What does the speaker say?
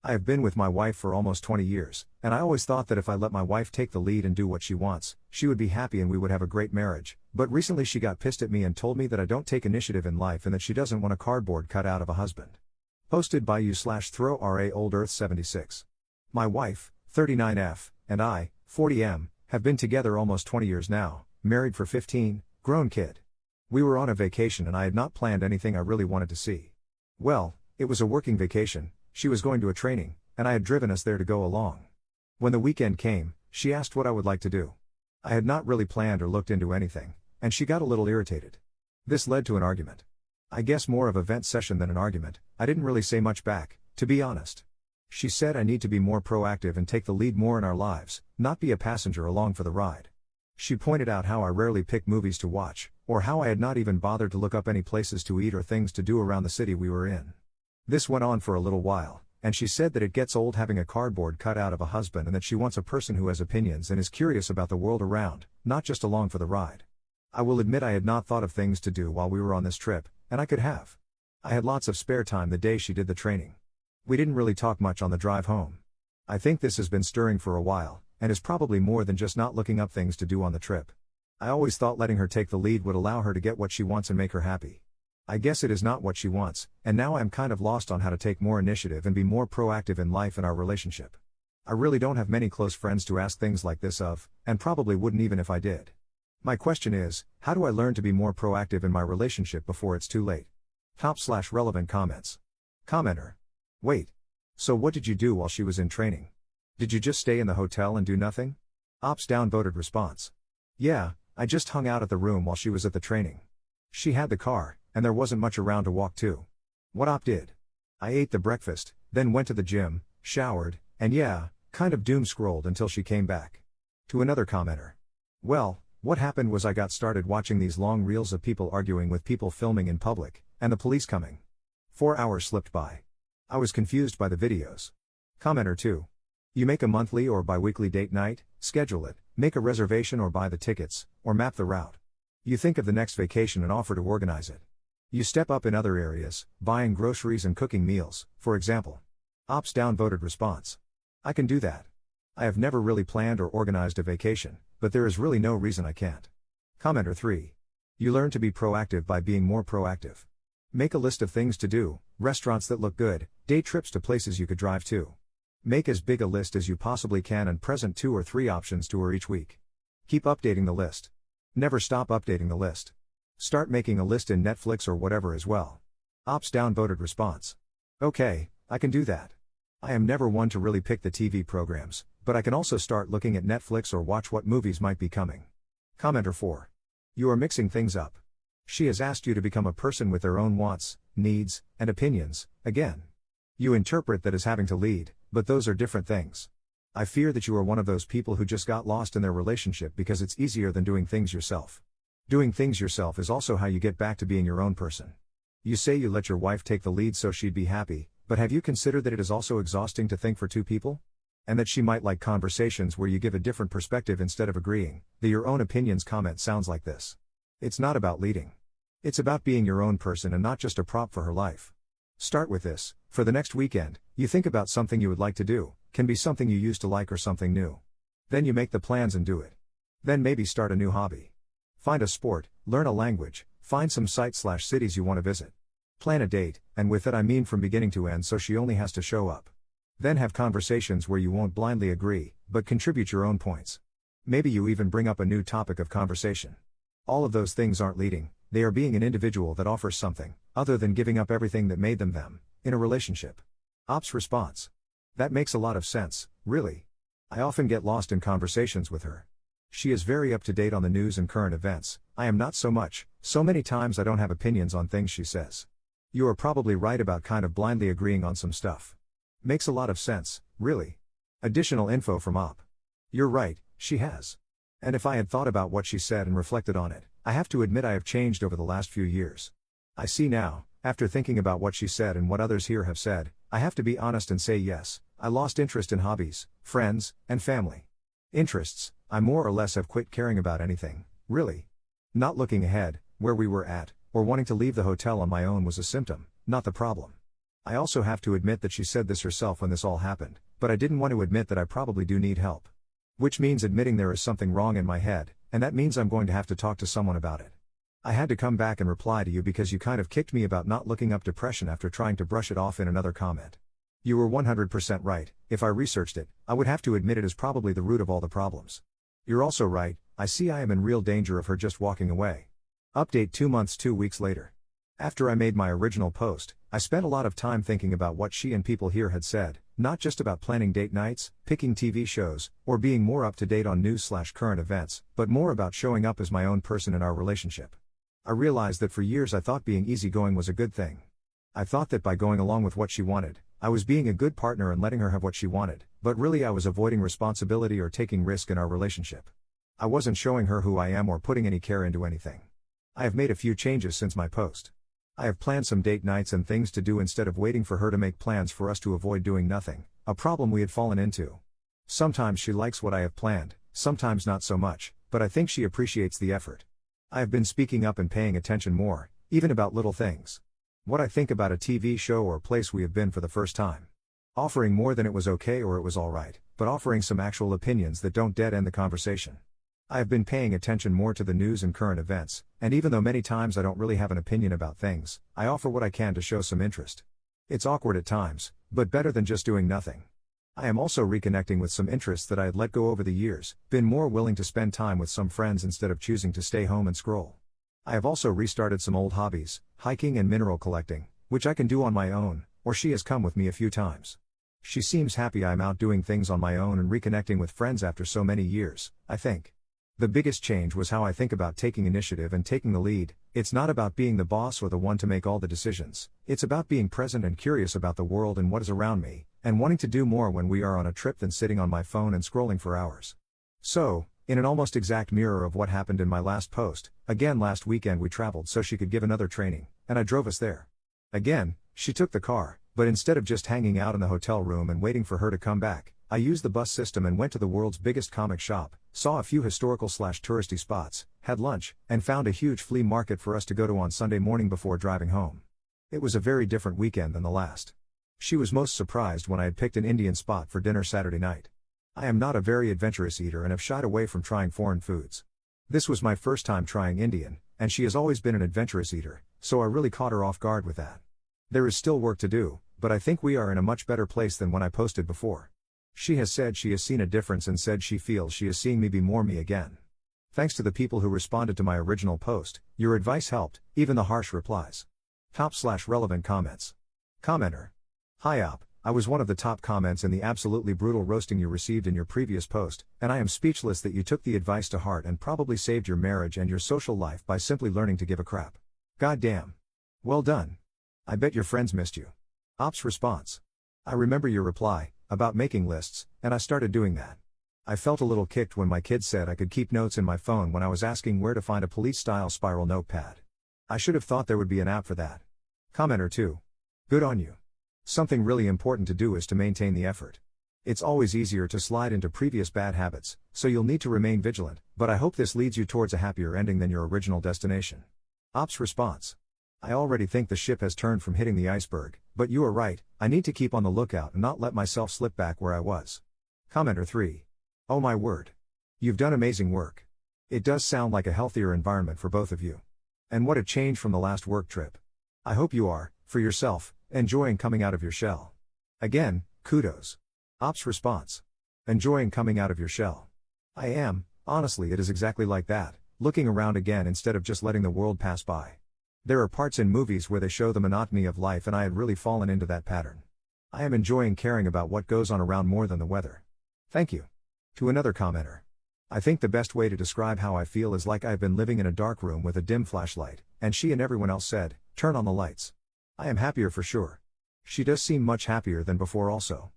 I have been with my wife for almost 20 years, and I always thought that if I let my wife take the lead and do what she wants, she would be happy and we would have a great marriage. But recently she got pissed at me and told me that I don't take initiative in life and that she doesn't want a cardboard cutout of a husband. Posted by you/throw RA Old Earth 76. My wife, 39F, and I, 40M, have been together almost 20 years now, married for 15, grown kid. We were on a vacation and I had not planned anything I really wanted to see. Well, it was a working vacation, she was going to a training, and I had driven us there to go along. When the weekend came, she asked what I would like to do. I had not really planned or looked into anything, and she got a little irritated. This led to an argument. I guess more of a vent session than an argument. I didn't really say much back, to be honest. She said I need to be more proactive and take the lead more in our lives, not be a passenger along for the ride. She pointed out how I rarely pick movies to watch, or how I had not even bothered to look up any places to eat or things to do around the city we were in. This went on for a little while, and she said that it gets old having a cardboard cutout of a husband and that she wants a person who has opinions and is curious about the world around, not just along for the ride. I will admit I had not thought of things to do while we were on this trip, and I could have. I had lots of spare time the day she did the training. We didn't really talk much on the drive home. I think this has been stirring for a while, and is probably more than just not looking up things to do on the trip. I always thought letting her take the lead would allow her to get what she wants and make her happy. I guess it is not what she wants, and now I'm kind of lost on how to take more initiative and be more proactive in life and our relationship. I really don't have many close friends to ask things like this of, and probably wouldn't even if I did. My question is, how do I learn to be more proactive in my relationship before it's too late? Top/relevant comments. Commenter. Wait. So what did you do while she was in training? Did you just stay in the hotel and do nothing? Ops downvoted response. Yeah, I just hung out at the room while she was at the training. She had the car, and there wasn't much around to walk to. What Op did? I ate the breakfast, then went to the gym, showered, and yeah, kind of doom-scrolled until she came back. To another commenter. Well, what happened was I got started watching these long reels of people arguing with people filming in public, and the police coming. 4 hours slipped by. I was confused by the videos. Commenter 2. You make a monthly or bi-weekly date night, schedule it, make a reservation or buy the tickets, or map the route. You think of the next vacation and offer to organize it. You step up in other areas, buying groceries and cooking meals, for example. Ops downvoted response. I can do that. I have never really planned or organized a vacation, but there is really no reason I can't. Commenter 3. You learn to be proactive by being more proactive. Make a list of things to do, restaurants that look good, day trips to places you could drive to. Make as big a list as you possibly can and present 2 or 3 options to her each week. Keep updating the list. Never stop updating the list. Start making a list in Netflix or whatever as well. Ops downvoted response. Okay, I can do that. I am never one to really pick the TV programs, but I can also start looking at Netflix or watch what movies might be coming. Commenter 4. You are mixing things up. She has asked you to become a person with their own wants, needs, and opinions, again. You interpret that as having to lead, but those are different things. I fear that you are one of those people who just got lost in their relationship because it's easier than doing things yourself. Doing things yourself is also how you get back to being your own person. You say you let your wife take the lead so she'd be happy, but have you considered that it is also exhausting to think for 2 people? And that she might like conversations where you give a different perspective instead of agreeing. The your own opinions comment sounds like this. It's not about leading. It's about being your own person and not just a prop for her life. Start with this. For the next weekend, you think about something you would like to do, can be something you used to like or something new. Then you make the plans and do it. Then maybe start a new hobby. Find a sport, learn a language, find some sites/cities you want to visit. Plan a date, and with it I mean from beginning to end so she only has to show up. Then have conversations where you won't blindly agree, but contribute your own points. Maybe you even bring up a new topic of conversation. All of those things aren't leading, they are being an individual that offers something, other than giving up everything that made them them, in a relationship. Ops response. That makes a lot of sense, really. I often get lost in conversations with her. She is very up to date on the news and current events, I am not so much, so many times I don't have opinions on things she says. You are probably right about kind of blindly agreeing on some stuff. Makes a lot of sense, really. Additional info from Op. You're right, she has. And if I had thought about what she said and reflected on it, I have to admit I have changed over the last few years. I see now, after thinking about what she said and what others here have said, I have to be honest and say yes, I lost interest in hobbies, friends, and family. Interests, I more or less have quit caring about anything, really. Not looking ahead, where we were at, or wanting to leave the hotel on my own was a symptom, not the problem. I also have to admit that she said this herself when this all happened, but I didn't want to admit that I probably do need help. Which means admitting there is something wrong in my head, and that means I'm going to have to talk to someone about it. I had to come back and reply to you because you kind of kicked me about not looking up depression after trying to brush it off in another comment. You were 100% right. If I researched it, I would have to admit it is probably the root of all the problems. You're also right, I see I am in real danger of her just walking away. Update 2 months 2 weeks later. After I made my original post, I spent a lot of time thinking about what she and people here had said, not just about planning date nights, picking TV shows, or being more up to date on news/current events, but more about showing up as my own person in our relationship. I realized that for years I thought being easygoing was a good thing. I thought that by going along with what she wanted, I was being a good partner and letting her have what she wanted, but really I was avoiding responsibility or taking risk in our relationship. I wasn't showing her who I am or putting any care into anything. I have made a few changes since my post. I have planned some date nights and things to do instead of waiting for her to make plans for us to avoid doing nothing, a problem we had fallen into. Sometimes she likes what I have planned, sometimes not so much, but I think she appreciates the effort. I have been speaking up and paying attention more, even about little things. What I think about a TV show or place we have been for the first time. Offering more than it was okay or it was alright, but offering some actual opinions that don't dead end the conversation. I have been paying attention more to the news and current events, and even though many times I don't really have an opinion about things, I offer what I can to show some interest. It's awkward at times, but better than just doing nothing. I am also reconnecting with some interests that I had let go over the years, been more willing to spend time with some friends instead of choosing to stay home and scroll. I have also restarted some old hobbies, hiking and mineral collecting, which I can do on my own, or she has come with me a few times. She seems happy I'm out doing things on my own and reconnecting with friends after so many years, I think. The biggest change was how I think about taking initiative and taking the lead. It's not about being the boss or the one to make all the decisions, it's about being present and curious about the world and what is around me, and wanting to do more when we are on a trip than sitting on my phone and scrolling for hours. So, in an almost exact mirror of what happened in my last post, again last weekend we traveled so she could give another training, and I drove us there. Again, she took the car, but instead of just hanging out in the hotel room and waiting for her to come back, I used the bus system and went to the world's biggest comic shop, saw a few historical/touristy spots, had lunch, and found a huge flea market for us to go to on Sunday morning before driving home. It was a very different weekend than the last. She was most surprised when I had picked an Indian spot for dinner Saturday night. I am not a very adventurous eater and have shied away from trying foreign foods. This was my first time trying Indian, and she has always been an adventurous eater, so I really caught her off guard with that. There is still work to do, but I think we are in a much better place than when I posted before. She has said she has seen a difference and said she feels she is seeing me be more me again. Thanks to the people who responded to my original post, your advice helped, even the harsh replies. Top/relevant comments. Commenter. Hi Op, I was one of the top comments in the absolutely brutal roasting you received in your previous post, and I am speechless that you took the advice to heart and probably saved your marriage and your social life by simply learning to give a crap. God damn. Well done. I bet your friends missed you. Op's response. I remember your reply, about making lists, and I started doing that. I felt a little kicked when my kids said I could keep notes in my phone when I was asking where to find a police-style spiral notepad. I should have thought there would be an app for that. Commenter 2. Good on you. Something really important to do is to maintain the effort. It's always easier to slide into previous bad habits, so you'll need to remain vigilant, but I hope this leads you towards a happier ending than your original destination. Op's response. I already think the ship has turned from hitting the iceberg, but you are right, I need to keep on the lookout and not let myself slip back where I was. Commenter 3. Oh my word. You've done amazing work. It does sound like a healthier environment for both of you. And what a change from the last work trip. I hope you are, for yourself, enjoying coming out of your shell. Again, kudos. Op's response. Enjoying coming out of your shell. I am, honestly it is exactly like that, looking around again instead of just letting the world pass by. There are parts in movies where they show the monotony of life and I had really fallen into that pattern. I am enjoying caring about what goes on around more than the weather. Thank you. To another commenter. I think the best way to describe how I feel is like I've been living in a dark room with a dim flashlight, and she and everyone else said, turn on the lights. I am happier for sure. She does seem much happier than before also.